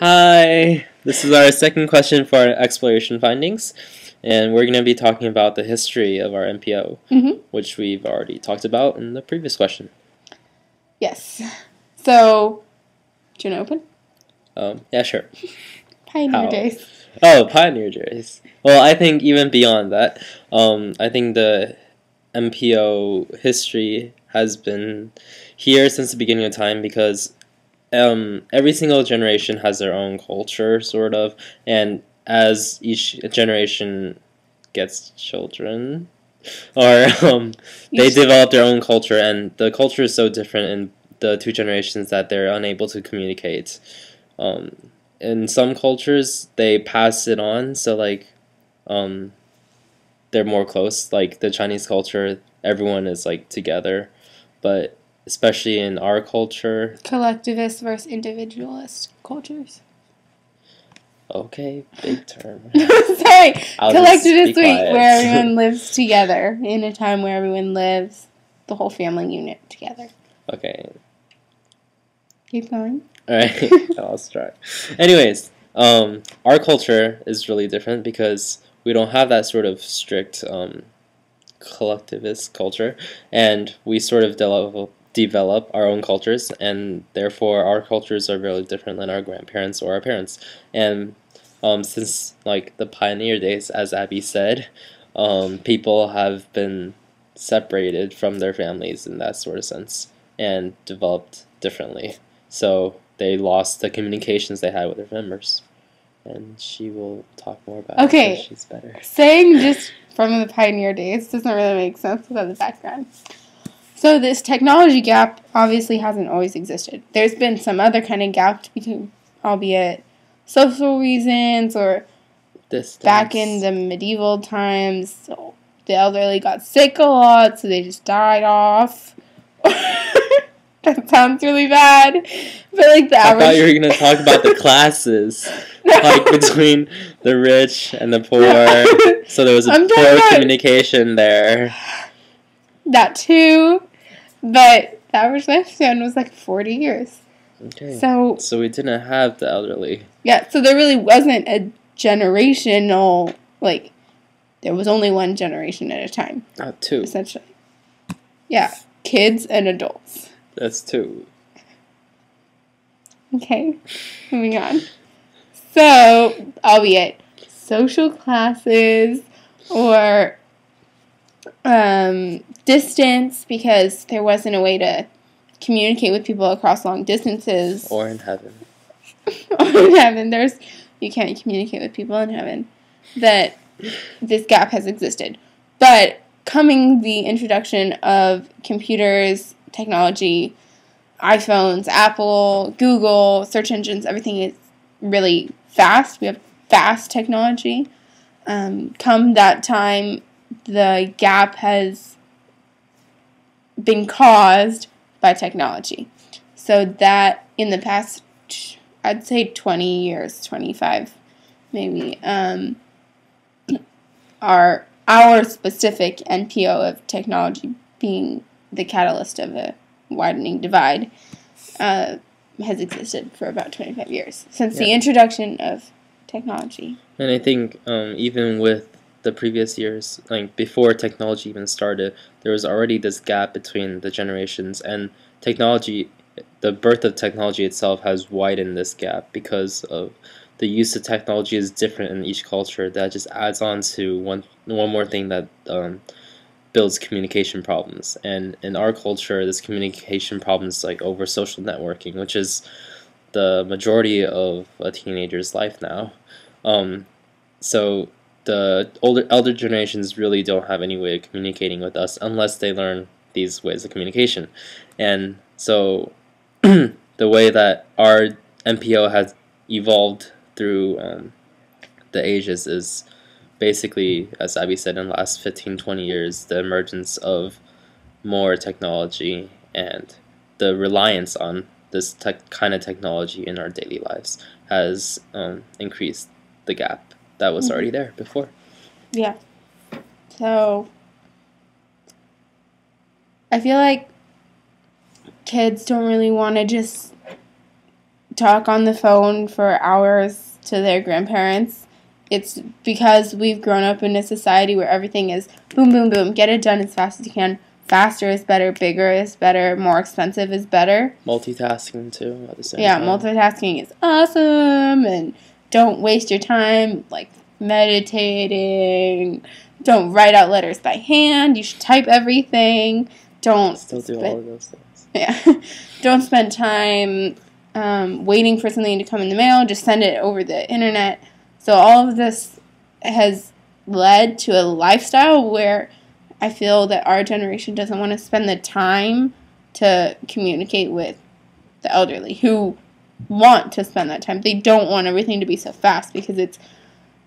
Hi! This is our second question for our exploration findings, and we're going to be talking about the history of our MPO, which we've already talked about in the previous question. Yes. So, do you want to open? Yeah, sure. Pioneer days. Oh, pioneer days. Well, I think even beyond that, I think the MPO history has been here since the beginning of time because every single generation has their own culture, sort of, and as each generation gets children, or they develop their own culture, and the culture is so different in the two generations that they're unable to communicate. In some cultures, they pass it on, so like, they're more close. Like the Chinese culture, everyone is like together, but especially in our culture, collectivist versus individualist cultures. Okay, big term. Sorry, collectivist where everyone lives together in a time where everyone lives, the whole family unit together. Okay. Keep going. All right, I'll try. Anyways, our culture is really different because we don't have that sort of strict collectivist culture, and we sort of develop our own cultures, and therefore our cultures are really different than our grandparents or our parents. And since like the pioneer days, as Abby said, people have been separated from their families in that sort of sense and developed differently. So they lost the communications they had with their members. And she will talk more about it because she's better. Saying just from the pioneer days doesn't really make sense without the background. So this technology gap obviously hasn't always existed. There's been some other kind of gap between, albeit social reasons or distance. Back in the medieval times, so the elderly got sick a lot, so they just died off. That sounds really bad. But like the average... I thought you were going to talk about the classes. Like between the rich and the poor. So there was a poor communication there. That too. But the average lifespan was like 40 years. Okay. So we didn't have the elderly. Yeah, so there really wasn't a generational, like, there was only one generation at a time. Not two. Essentially. Yeah, kids and adults. That's two. Okay, moving on. So, albeit social classes or distance, because there wasn't a way to communicate with people across long distances. Or in heaven. Or in heaven. You can't communicate with people in heaven. That this gap has existed. But coming the introduction of computers, technology, iPhones, Apple, Google, search engines, everything is really fast. We have fast technology. Come that time, the gap has been caused by technology. So that in the past, I'd say 20 years, 25 maybe, our specific NPO of technology being the catalyst of a widening divide has existed for about 25 years since the introduction of technology. And I think even with the previous years, like before technology even started, there was already this gap between the generations, and technology, the birth of technology itself has widened this gap because of the use of technology is different in each culture. That just adds on to one more thing that builds communication problems. And in our culture, this communication problem is like over social networking, which is the majority of a teenager's life now. So the elder generations really don't have any way of communicating with us unless they learn these ways of communication. And so the way that our MPO has evolved through the ages is basically, as Abby said, in the last 15-20 years, the emergence of more technology and the reliance on this kind of technology in our daily lives has increased the gap that was already there before. Yeah. So I feel like kids don't really want to just talk on the phone for hours to their grandparents. It's because we've grown up in a society where everything is boom, boom, boom, get it done as fast as you can. Faster is better, bigger is better, more expensive is better. Multitasking too at the same Yeah, time. multitasking is awesome, and don't waste your time like meditating. Don't write out letters by hand. You should type everything. Don't Still do all of those things. Yeah, don't spend time waiting for something to come in the mail. Just send it over the internet. So all of this has led to a lifestyle where I feel that our generation doesn't want to spend the time to communicate with the elderly who want to spend that time. They don't want everything to be so fast because it's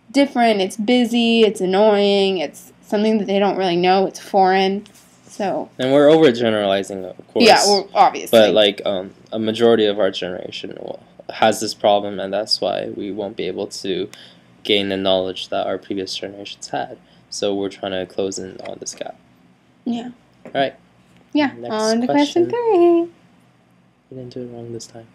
different, it's busy, it's annoying, it's something that they don't really know, it's foreign. So, and we're overgeneralizing, of course. Yeah, well, obviously. But like a majority of our generation has this problem, and that's why we won't be able to gain the knowledge that our previous generations had. So we're trying to close in on this gap. Yeah. All right. Yeah. Next On to question. question 3. You didn't do it wrong this time.